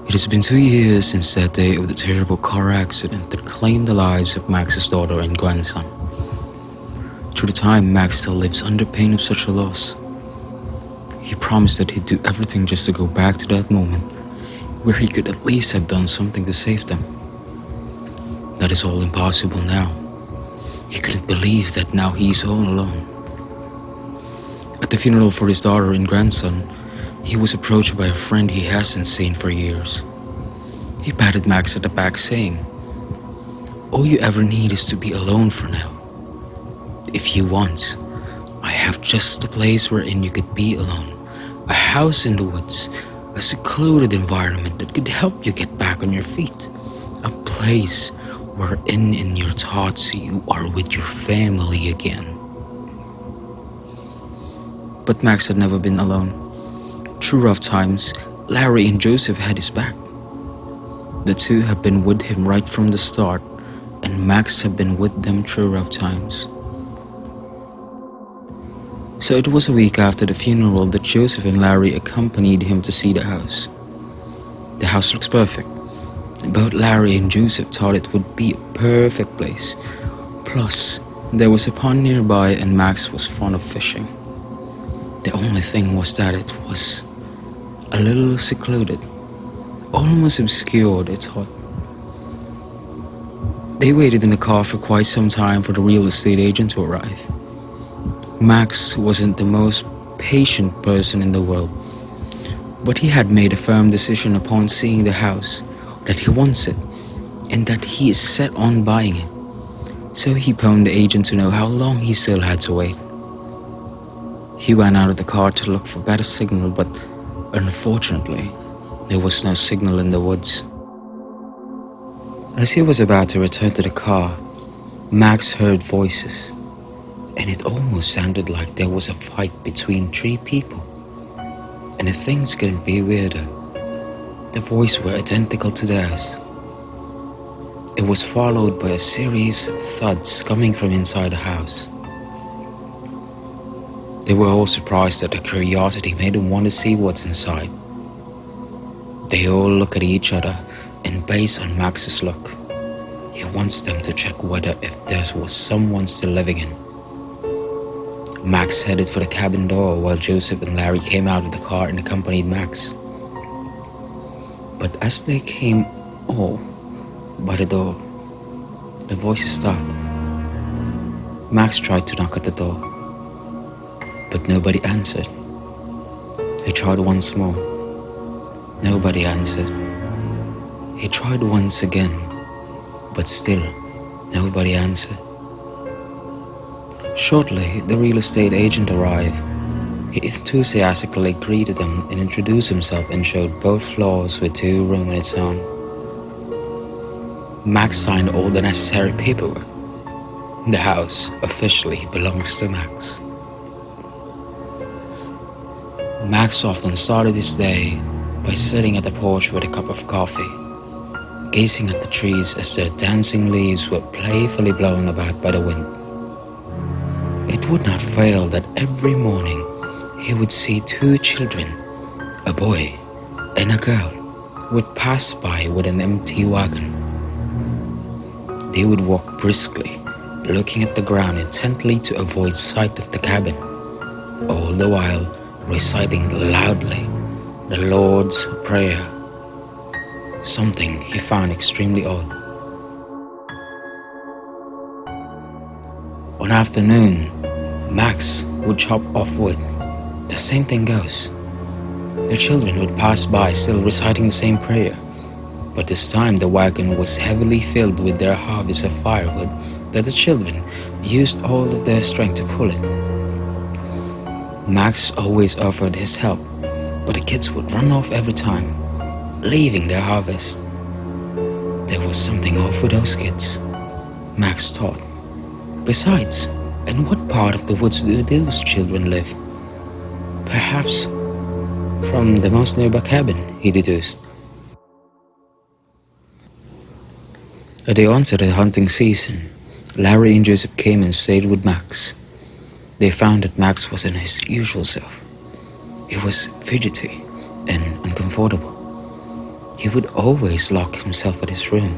It has been 2 years since that day of the terrible car accident that claimed the lives of Max's daughter and grandson. Through the time, Max still lives under pain of such a loss. He promised that he'd do everything just to go back to that moment where he could at least have done something to save them. That is all impossible now. He couldn't believe that now he's all alone. At the funeral for his daughter and grandson, he was approached by a friend he hasn't seen for years. He patted Max at the back saying, "All you ever need is to be alone for now. If you want, I have just a place wherein you could be alone. A house in the woods, a secluded environment that could help you get back on your feet. A place wherein in your thoughts you are with your family again." But Max had never been alone. Through rough times, Larry and Joseph had his back. The two have been with him right from the start, and Max had been with them through rough times. So it was a week after the funeral that Joseph and Larry accompanied him to see the house. The house looks perfect. Both Larry and Joseph thought it would be a perfect place. Plus, there was a pond nearby and Max was fond of fishing. The only thing was that it was a little secluded, almost obscured, they thought. They waited in the car for quite some time for the real estate agent to arrive. Max wasn't the most patient person in the world, but he had made a firm decision upon seeing the house that he wants it and that he is set on buying it. So he phoned the agent to know how long he still had to wait. He went out of the car to look for better signal, but unfortunately, there was no signal in the woods. As he was about to return to the car, Max heard voices, and it almost sounded like there was a fight between 3 people. And if things couldn't be weirder, the voices were identical to theirs. It was followed by a series of thuds coming from inside the house. They were all surprised that the curiosity made them want to see what's inside. They all look at each other, and based on Max's look, he wants them to check whether if there was someone still living in. Max headed for the cabin door while Joseph and Larry came out of the car and accompanied Max. But as they came all by the door, the voices stopped. Max tried to knock at the door, but nobody answered. He tried once more. Nobody answered. He tried once again, but still nobody answered. Shortly, the real estate agent arrived. He enthusiastically greeted them and introduced himself and showed both floors with 2 rooms on its own. Max signed all the necessary paperwork. The house officially belongs to Max. Max often started his day by sitting at the porch with a cup of coffee, gazing at the trees as their dancing leaves were playfully blown about by the wind. It would not fail that every morning he would see 2 children, a boy and a girl, would pass by with an empty wagon. They would walk briskly, looking at the ground intently to avoid sight of the cabin, all the while reciting loudly the Lord's Prayer, something he found extremely odd. One afternoon, Max would chop off wood. The same thing goes. Their children would pass by still reciting the same prayer, but this time the wagon was heavily filled with their harvest of firewood that the children used all of their strength to pull it. Max always offered his help, but the kids would run off every time, leaving their harvest. There was something off with those kids, Max thought. Besides, in what part of the woods do those children live? Perhaps from the most nearby cabin, he deduced. At the onset of the hunting season, Larry and Joseph came and stayed with Max. They found that Max wasn't his usual self. He was fidgety and uncomfortable. he would always lock himself at his room.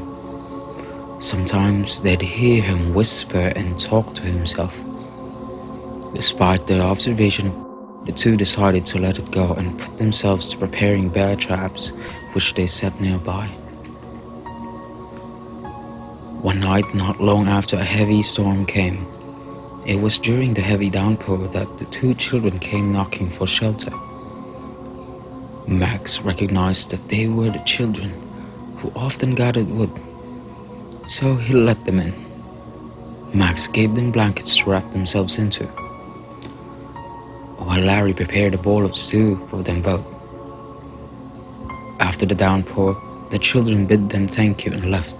Sometimes they'd hear him whisper and talk to himself. Despite their observation, the two decided to let it go and put themselves to preparing bear traps, which they set nearby. One night, not long after a heavy storm came, it was during the heavy downpour that the two children came knocking for shelter. Max recognized that they were the children who often gathered wood, so he let them in. Max gave them blankets to wrap themselves into, while Larry prepared a bowl of stew for them both. After the downpour, the children bid them thank you and left.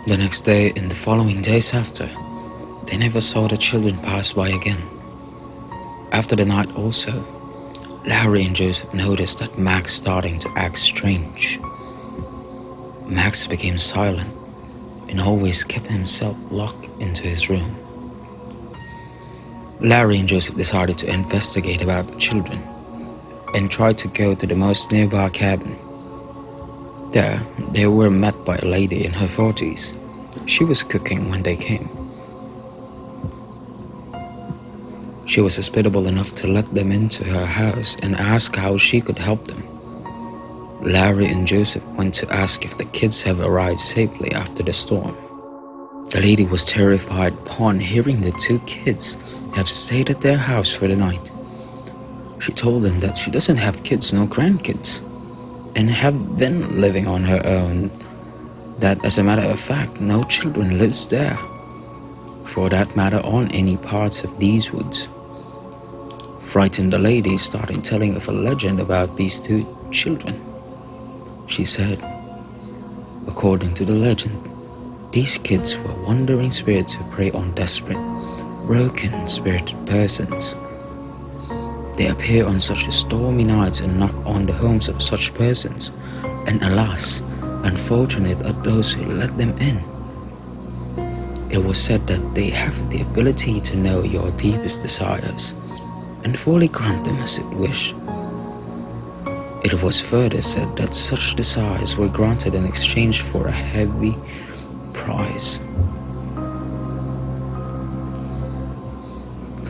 The next day and the following days after, they never saw the children pass by again. After the night also, Larry and Joseph noticed that Max starting to act strange. Max became silent and always kept himself locked into his room. Larry and Joseph decided to investigate about the children and tried to go to the most nearby cabin. There, they were met by a lady in her 40s. She was cooking when they came. She was hospitable enough to let them into her house and ask how she could help them. Larry and Joseph went to ask if the kids have arrived safely after the storm. The lady was terrified upon hearing the two kids have stayed at their house for the night. She told them that she doesn't have kids nor grandkids and have been living on her own, that as a matter of fact, no children lives there, for that matter on any parts of these woods. Frightened, the lady started telling of a legend about these two children. She said, according to the legend, these kids were wandering spirits who prey on desperate, broken-spirited persons. They appear on such stormy nights and knock on the homes of such persons, and alas, unfortunate are those who let them in. It was said that they have the ability to know your deepest desires and fully grant them as it wish. It was further said that such desires were granted in exchange for a heavy price.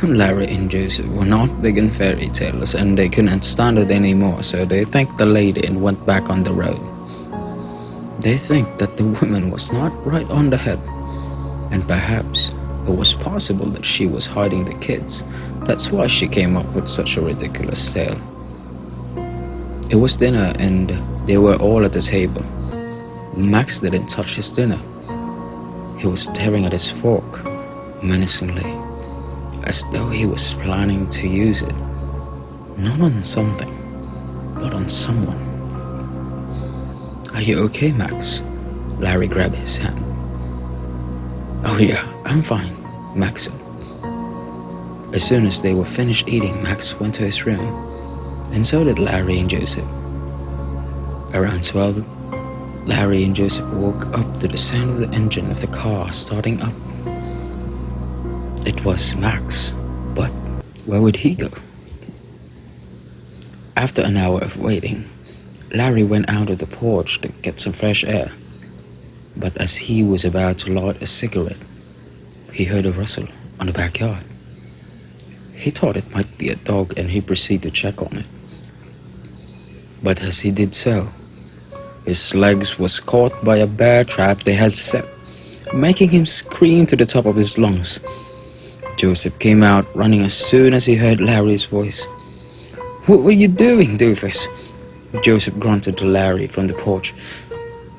Larry and Joseph were not big in fairy tales and they couldn't stand it anymore, so they thanked the lady and went back on the road. They think that the woman was not right on the head, and perhaps it was possible that she was hiding the kids. That's why she came up with such a ridiculous tale. It was dinner and they were all at the table. Max didn't touch his dinner. He was staring at his fork menacingly, as though he was planning to use it, not on something, but on someone. Are you okay, Max? Larry grabbed his hand. Oh yeah, I'm fine, Max said. As soon as they were finished eating, Max went to his room, and so did Larry and Joseph. Around 12, Larry and Joseph woke up to the sound of the engine of the car starting up. It was Max, but where would he go? After an hour of waiting, Larry went out of the porch to get some fresh air, but as he was about to light a cigarette, he heard a rustle on the backyard. He thought it might be a dog and he proceeded to check on it. But as he did so, his legs was caught by a bear trap they had set, making him scream to the top of his lungs. Joseph came out running as soon as he heard Larry's voice. "What were you doing, doofus?" Joseph grunted to Larry from the porch.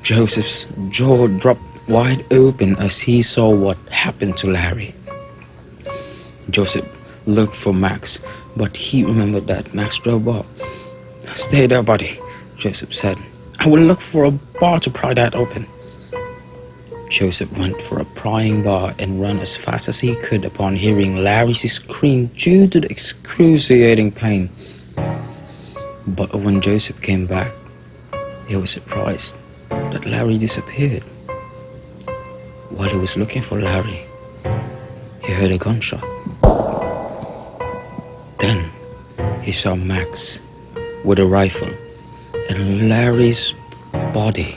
Joseph's jaw dropped wide open as he saw what happened to Larry. Joseph looked for Max, but he remembered that Max drove up. "Stay there, buddy," Joseph said. "I will look for a bar to pry that open." Joseph went for a prying bar and ran as fast as he could upon hearing Larry's scream due to the excruciating pain. But when Joseph came back, he was surprised that Larry disappeared. While he was looking for Larry, he heard a gunshot. Then he saw Max with a rifle and Larry's body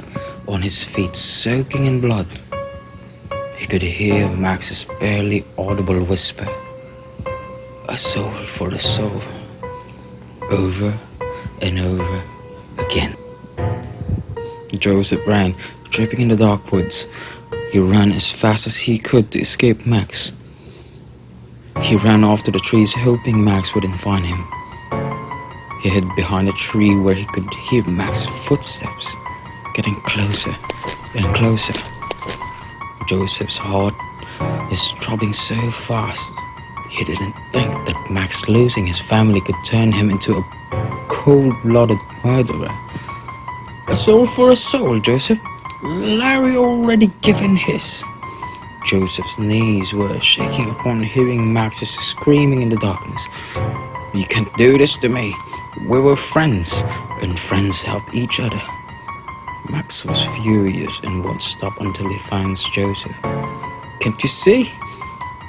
on his feet soaking in blood. He could hear Max's barely audible whisper, "A soul for a soul," over and over again. Joseph ran, tripping in the dark woods. He ran as fast as he could to escape Max. He ran after the trees, hoping Max wouldn't find him. He hid behind a tree where he could hear Max's footsteps getting closer and closer. Joseph's heart is throbbing so fast. He didn't think that Max losing his family could turn him into a cold-blooded murderer. "A soul for a soul, Joseph. Larry already given his." Joseph's knees were shaking upon hearing Max's screaming in the darkness. "You can't do this to me. We were friends, and friends help each other." Max was furious and won't stop until he finds Joseph. "Can't you see?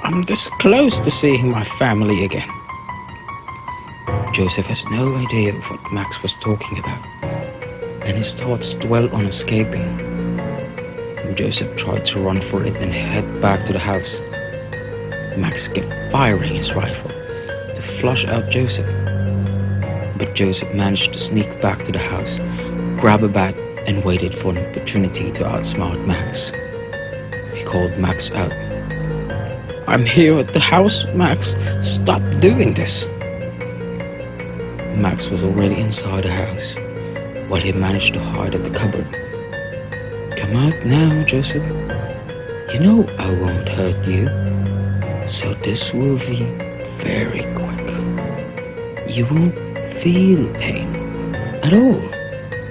I'm this close to seeing my family again." Joseph has no idea of what Max was talking about, and his thoughts dwell on escaping. Joseph tried to run for it and head back to the house. Max kept firing his rifle to flush out Joseph, but Joseph managed to sneak back to the house, grab a bat, and waited for an opportunity to outsmart Max. He called Max out. "I'm here at the house, Max. Stop doing this." Max was already inside the house, while he managed to hide at the cupboard. "Come out now, Joseph. You know I won't hurt you, so this will be very quick. You won't feel pain at all,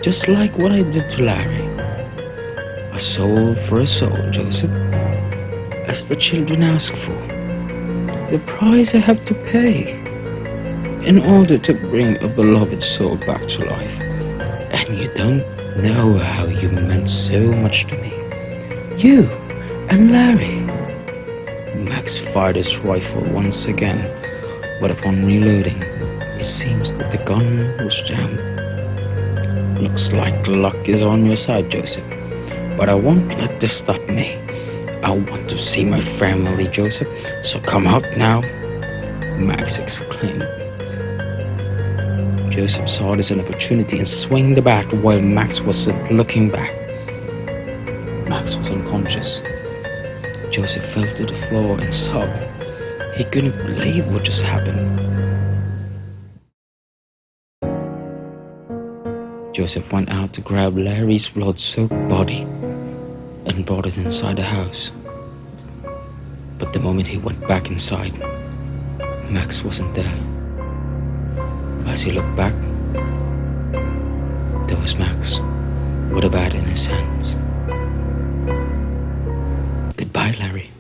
just like what I did to Larry. A soul for a soul, Joseph, as the children ask for. The price I have to pay in order to bring a beloved soul back to life. And you don't know how you meant so much to me. You and Larry." Max fired his rifle once again, but upon reloading, it seems that the gun was jammed. "Looks like luck is on your side, Joseph, but I won't let this stop me. I want to see my family, Joseph, so come out now," Max exclaimed. Joseph saw this as an opportunity and swung the bat while Max wasn't looking back. Max was unconscious. Joseph fell to the floor and sobbed. He couldn't believe what just happened. Joseph went out to grab Larry's blood-soaked body and brought it inside the house. But the moment he went back inside, Max wasn't there. As he looked back, there was Max with a bat in his hands. "Goodbye, Larry."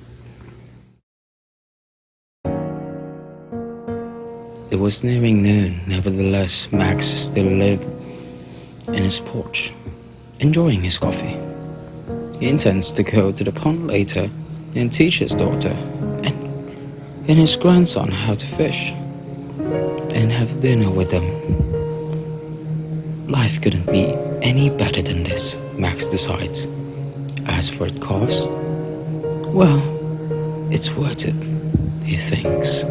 It was nearing noon. Nevertheless, Max still lived in his porch, enjoying his coffee. He intends to go to the pond later and teach his daughter and his grandson how to fish and have dinner with them. Life couldn't be any better than this, Max decides. As for its cost, well, it's worth it, he thinks.